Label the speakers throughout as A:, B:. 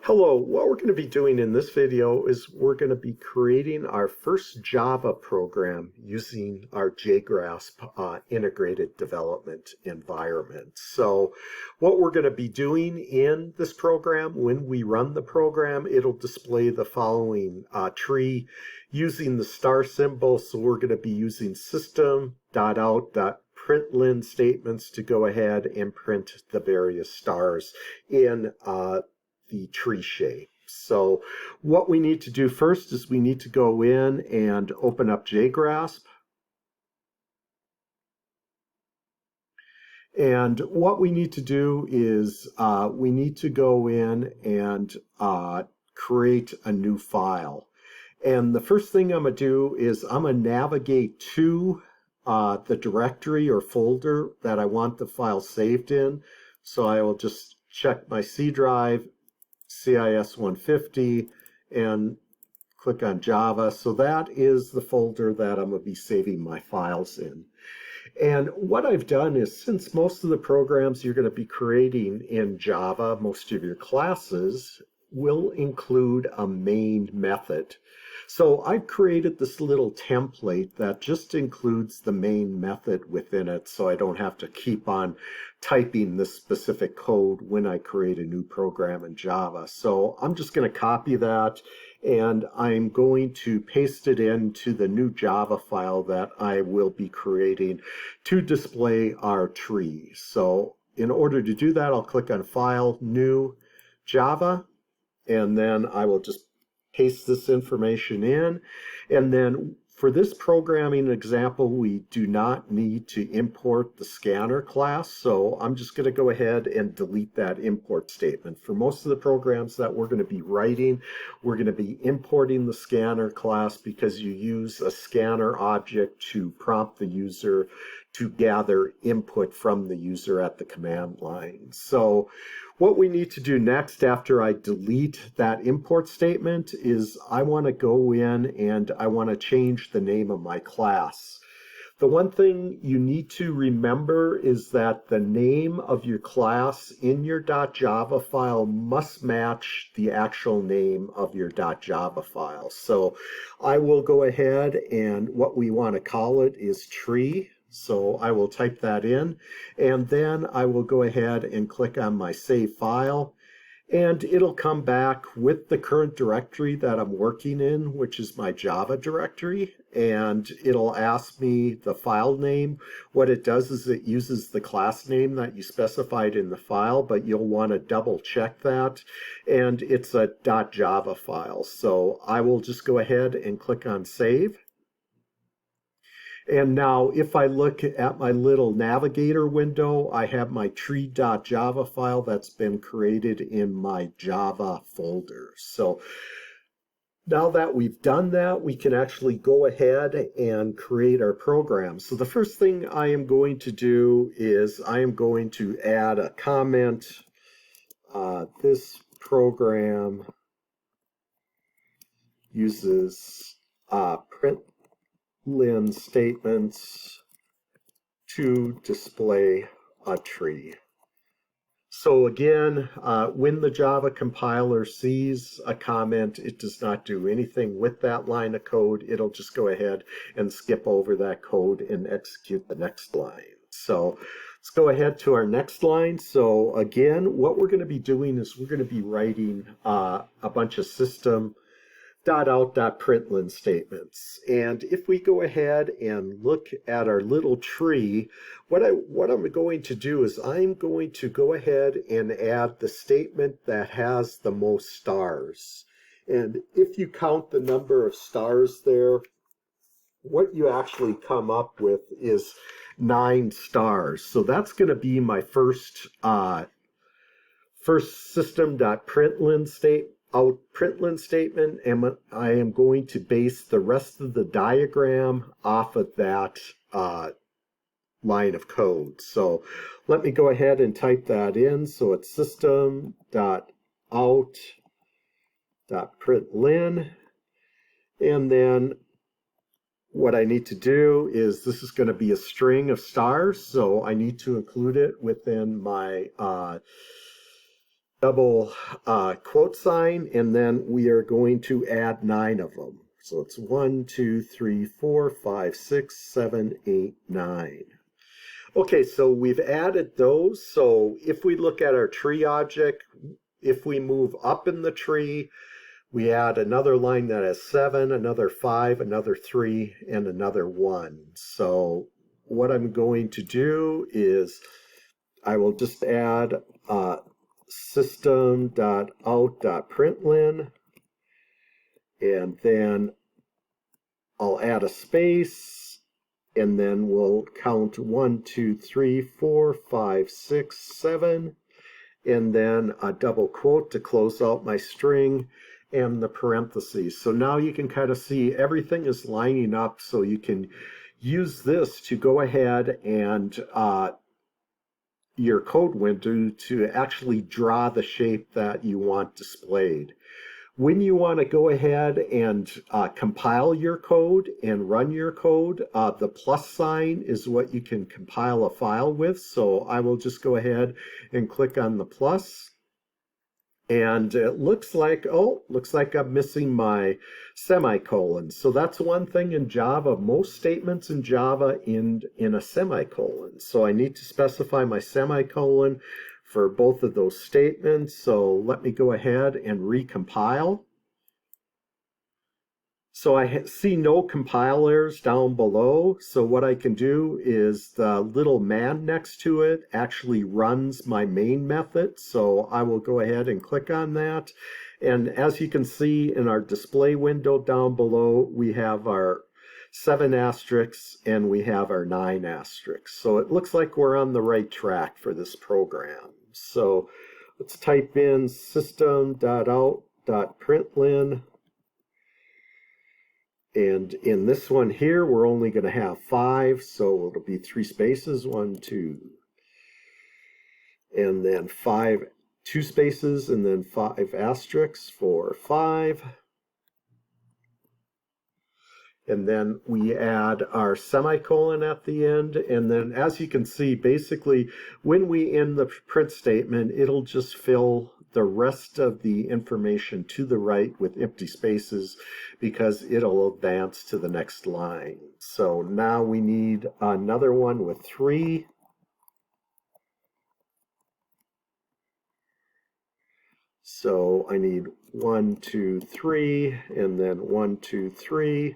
A: Hello, what we're going to be doing in this video is we're going to be creating our first Java program using our JGrasp integrated development environment. So what we're going to be doing in this program, when we run the program, it'll display the following tree using the star symbol. So we're going to be using system.out.println statements to go ahead and print the various stars in the tree shape. So what we need to do first is we need to go in and open up JGrasp. And what we need to do is we need to go in and create a new file. And the first thing I'm going to do is I'm going to navigate to the directory or folder that I want the file saved in. So I will just check my C drive, CIS 150, and click on Java. So that is the folder that I'm going to be saving my files in. And what I've done is, since most of the programs you're going to be creating in Java, most of your classes will include a main method. So I've created this little template that just includes the main method within it, so I don't have to keep on typing this specific code when I create a new program in Java. So I'm just going to copy that, and I'm going to paste it into the new Java file that I will be creating to display our tree. So in order to do that, I'll click on File, New, Java, and then I will just paste this information in. And then for this programming example, we do not need to import the scanner class. So I'm just going to go ahead and delete that import statement. For most of the programs that we're going to be writing, we're going to be importing the scanner class because you use a scanner object to prompt the user to gather input from the user at the command line. So what we need to do next after I delete that import statement is I want to go in and I want to change the name of my class. The one thing you need to remember is that the name of your class in your .java file must match the actual name of your .java file. So I will go ahead, and what we want to call it is tree. So I will type that in, and then I will go ahead and click on my save file, and it'll come back with the current directory that I'm working in, which is my Java directory, and it'll ask me the file name. What it does is it uses the class name that you specified in the file, but you'll want to double check that, and it's a .java file. So I will just go ahead and click on save. And now if I look at my little navigator window, I have my tree.java file that's been created in my Java folder. So now that we've done that, we can actually go ahead and create our program. So the first thing I am going to do is I am going to add a comment. This program uses print statements to display a tree. So again, when the Java compiler sees a comment, it does not do anything with that line of code. It'll just go ahead and skip over that code and execute the next line. So let's go ahead to our next line. So again, what we're going to be doing is we're going to be writing a bunch of system.out.println statements. And if we go ahead and look at our little tree, what I'm going to do is I'm going to go ahead and add the statement that has the most stars. And if you count the number of stars there, what you actually come up with is 9 stars. So that's going to be my first system.println statement, and I am going to base the rest of the diagram off of that line of code. So let me go ahead and type that in. So it's system.out.println, and then what I need to do is this is going to be a string of stars, so I need to include it within my double quote sign, and then we are going to add 9 of them. So it's 1, 2, 3, 4, 5, 6, 7, 8, 9. Okay, so we've added those. So if we look at our tree object, if we move up in the tree, we add another line that has 7, another 5, another 3, and another 1. So what I'm going to do is I will just add system.out.println, and then I'll add a space, and then we'll count 1, 2, 3, 4, 5, 6, 7, and then a double quote to close out my string, and the parentheses. So now you can kind of see everything is lining up, so you can use this to go ahead and your code window to actually draw the shape that you want displayed. When you want to go ahead and compile your code and run your code, the plus sign is what you can compile a file with. So I will just go ahead and click on the plus. And it looks like I'm missing my semicolon. So that's one thing in Java. Most statements in Java end in a semicolon. So I need to specify my semicolon for both of those statements. So let me go ahead and recompile. So I see no compilers down below. So what I can do is the little man next to it actually runs my main method. So I will go ahead and click on that. And as you can see in our display window down below, we have our 7 asterisks and we have our 9 asterisks. So it looks like we're on the right track for this program. So let's type in system.out.println. And in this one here, we're only going to have 5, so it'll be 3 spaces, 1, 2, and then 5, 2 spaces, and then 5 asterisks for 5. And then we add our semicolon at the end. And then as you can see, basically, when we end the print statement, it'll just fill the rest of the information to the right with empty spaces because it'll advance to the next line. So now we need another one with 3. So I need 1, 2, 3, and then 1, 2, 3.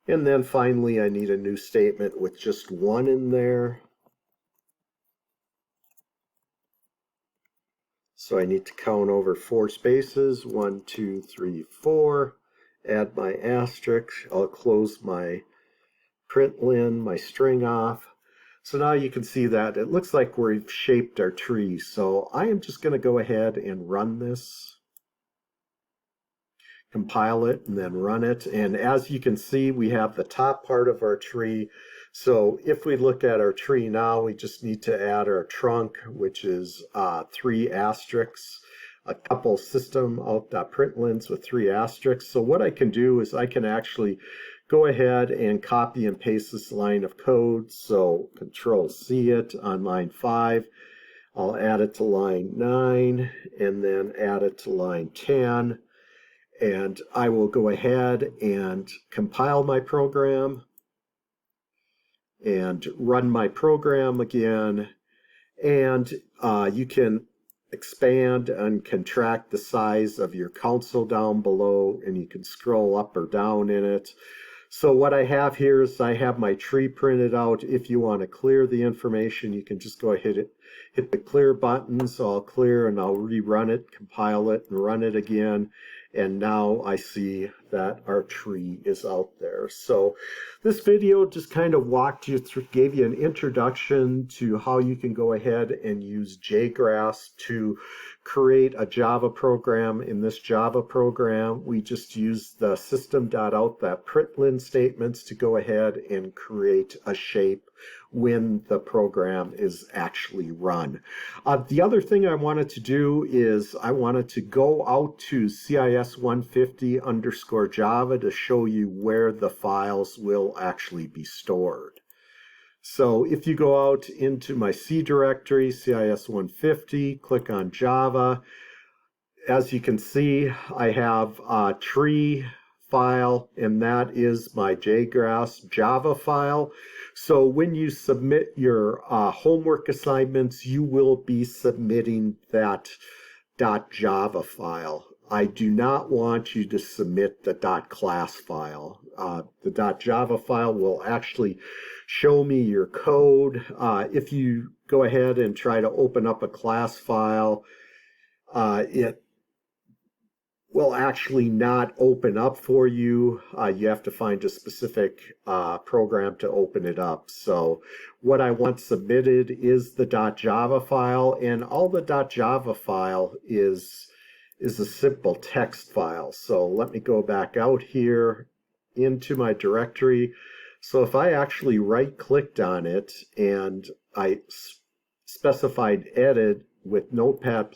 A: And then finally, I need a new statement with just 1 in there. So I need to count over 4 spaces, 1, 2, 3, 4, add my asterisk, I'll close my println, my string off. So now you can see that it looks like we've shaped our tree. So I am just going to go ahead and run this, compile it, and then run it. And as you can see, we have the top part of our tree. So if we look at our tree now, we just need to add our trunk, which is 3 asterisks, a couple system out.printlns with 3 asterisks. So what I can do is I can actually go ahead and copy and paste this line of code. So Control C it on line 5. I'll add it to line 9 and then add it to line 10. And I will go ahead and compile my program and run my program again. And you can expand and contract the size of your console down below, and you can scroll up or down in it. So what I have here is I have my tree printed out. If you want to clear the information, you can just go ahead and hit the clear button. So I'll clear and I'll rerun it, compile it, and run it again. And now I see that our tree is out there. So this video just kind of walked you through, gave you an introduction to how you can go ahead and use JGraphs to create a Java program. In this Java program, we just use the system.out.println statements to go ahead and create a shape when the program is actually run. The other thing I wanted to do is I wanted to go out to CIS 150_Java to show you where the files will actually be stored. So if you go out into my C directory, CIS 150, click on Java, as you can see, I have a tree file, and that is my JGrass Java file. So when you submit your homework assignments, you will be submitting that .java file. I do not want you to submit the .class file. The .java file will actually show me your code. If you go ahead and try to open up a class file, it will actually not open up for you. You have to find a specific program to open it up. So what I want submitted is the .java file, and all the .java file is a simple text file. So let me go back out here into my directory. So if I actually right-clicked on it and I specified edit with Notepad++,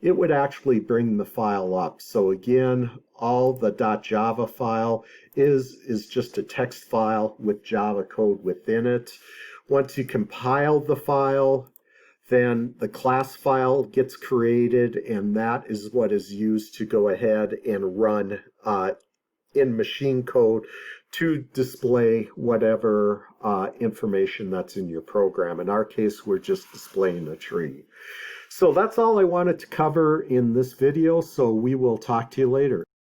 A: it would actually bring the file up. So again, all the .java file is just a text file with Java code within it. Once you compile the file, then the class file gets created, and that is what is used to go ahead and run in machine code to display whatever information that's in your program. In our case, we're just displaying a tree. So that's all I wanted to cover in this video, so we will talk to you later.